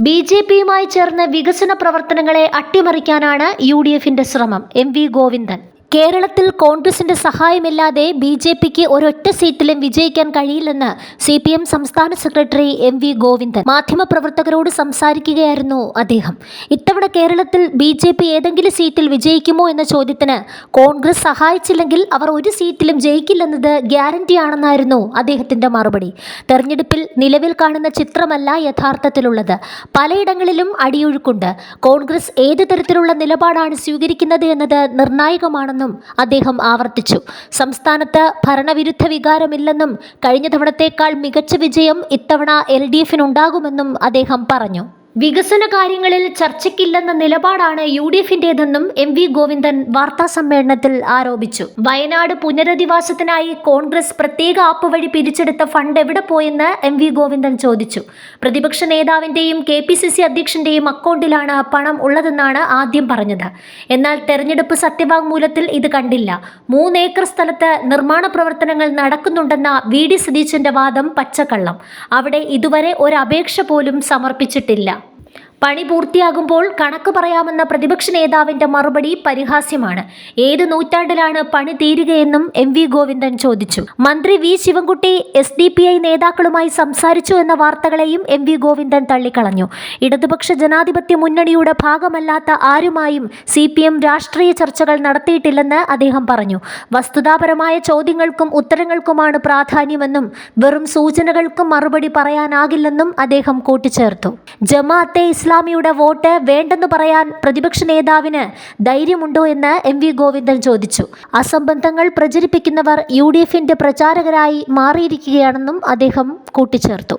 ബി.ജെ.പിയുമായി ചേർന്ന് വികസന പ്രവർത്തനങ്ങളെ അട്ടിമറിക്കാനാണ് യു.ഡി.എഫിന്റെ ശ്രമം. എം.വി. ഗോവിന്ദൻ. കേരളത്തിൽ കോൺഗ്രസിന്റെ സഹായമില്ലാതെ ബി.ജെ.പിക്ക് ഒരൊറ്റ സീറ്റിലും വിജയിക്കാൻ കഴിയില്ലെന്ന് CPM സംസ്ഥാന സെക്രട്ടറി എം.വി. ഗോവിന്ദൻ മാധ്യമപ്രവർത്തകരോട് സംസാരിക്കുകയായിരുന്നു അദ്ദേഹം. ഇത്തവണ കേരളത്തിൽ ബി.ജെ.പി ഏതെങ്കിലും സീറ്റിൽ വിജയിക്കുമോ എന്ന ചോദ്യത്തിന് കോൺഗ്രസ് സഹായിച്ചില്ലെങ്കിൽ അവർ ഒരു സീറ്റിലും ജയിക്കില്ലെന്നത് ഗ്യാരണ്ടിയാണെന്നായിരുന്നു അദ്ദേഹത്തിന്റെ മറുപടി. തെരഞ്ഞെടുപ്പിൽ നിലവിൽ കാണുന്ന ചിത്രമല്ല യഥാർത്ഥത്തിലുള്ളത്. പലയിടങ്ങളിലും അടിയൊഴുക്കുണ്ട്. കോൺഗ്രസ് ഏത് തരത്തിലുള്ള നിലപാടാണ് സ്വീകരിക്കുന്നത് എന്നത് നിർണായകമാണ് അദ്ദേഹം ആവർത്തിച്ചു. സംസ്ഥാനത്ത് ഭരണവിരുദ്ധ വികാരമില്ലെന്നും കഴിഞ്ഞ തവണത്തേക്കാൾ മികച്ച വിജയം ഇത്തവണ LDF-നുണ്ടാകുമെന്നും അദ്ദേഹം പറഞ്ഞു. വികസന കാര്യങ്ങളിൽ ചർച്ചയ്ക്കില്ലെന്ന നിലപാടാണ് യു.ഡി.എഫിന്റേതെന്നും എം.വി. ഗോവിന്ദൻ വാർത്താസമ്മേളനത്തിൽ ആരോപിച്ചു. വയനാട് പുനരധിവാസത്തിനായി കോൺഗ്രസ് പ്രത്യേക ആപ്പ് വഴി പിരിച്ചെടുത്ത ഫണ്ട് എവിടെ പോയെന്ന് എം.വി. ഗോവിന്ദൻ ചോദിച്ചു. പ്രതിപക്ഷ നേതാവിന്റെയും KPCC അധ്യക്ഷന്റെയും അക്കൗണ്ടിലാണ് പണം ഉള്ളതെന്നാണ് ആദ്യം പറഞ്ഞത്. എന്നാൽ തെരഞ്ഞെടുപ്പ് സത്യവാങ്മൂലത്തിൽ ഇത് കണ്ടില്ല. 3 ഏക്കർ സ്ഥലത്ത് നിർമ്മാണ പ്രവർത്തനങ്ങൾ നടക്കുന്നുണ്ടെന്ന VD സതീശന്റെ വാദം പച്ചക്കള്ളം. അവിടെ ഇതുവരെ ഒരു അപേക്ഷ പോലും സമർപ്പിച്ചിട്ടില്ല. പണി പൂർത്തിയാകുമ്പോൾ കണക്ക് പറയാമെന്ന പ്രതിപക്ഷ നേതാവിന്റെ മറുപടി പരിഹാസ്യമാണ്. ഏത് നൂറ്റാണ്ടിലാണ് പണി തീരുകയെന്നും എം.വി. ഗോവിന്ദൻ ചോദിച്ചു. മന്ത്രി വി. ശിവൻകുട്ടി SDPI നേതാക്കളുമായി സംസാരിച്ചു എന്ന വാർത്തകളെയും എം.വി. ഗോവിന്ദൻ തള്ളിക്കളഞ്ഞു. ഇടതുപക്ഷ ജനാധിപത്യ മുന്നണിയുടെ ഭാഗമല്ലാത്ത ആരുമായും CPM രാഷ്ട്രീയ ചർച്ചകൾ നടത്തിയിട്ടില്ലെന്ന് അദ്ദേഹം പറഞ്ഞു. വസ്തുതാപരമായ ചോദ്യങ്ങൾക്കും ഉത്തരങ്ങൾക്കുമാണ് പ്രാധാന്യമെന്നും വെറും സൂചനകൾക്കും മറുപടി പറയാനാകില്ലെന്നും അദ്ദേഹം കൂട്ടിച്ചേർത്തു. ജമാഅത്തെ ഇസ്ലാമിയുടെ വോട്ട് വേണ്ടെന്ന് പറയാൻ പ്രതിപക്ഷ നേതാവിന് ധൈര്യമുണ്ടോ എന്ന് എം.വി. ഗോവിന്ദൻ ചോദിച്ചു. അസംബന്ധങ്ങൾ പ്രചരിപ്പിക്കുന്നവർ UDF-ന്റെ പ്രചാരകരായി മാറിയിരിക്കുകയാണെന്നും അദ്ദേഹം കൂട്ടിച്ചേർത്തു.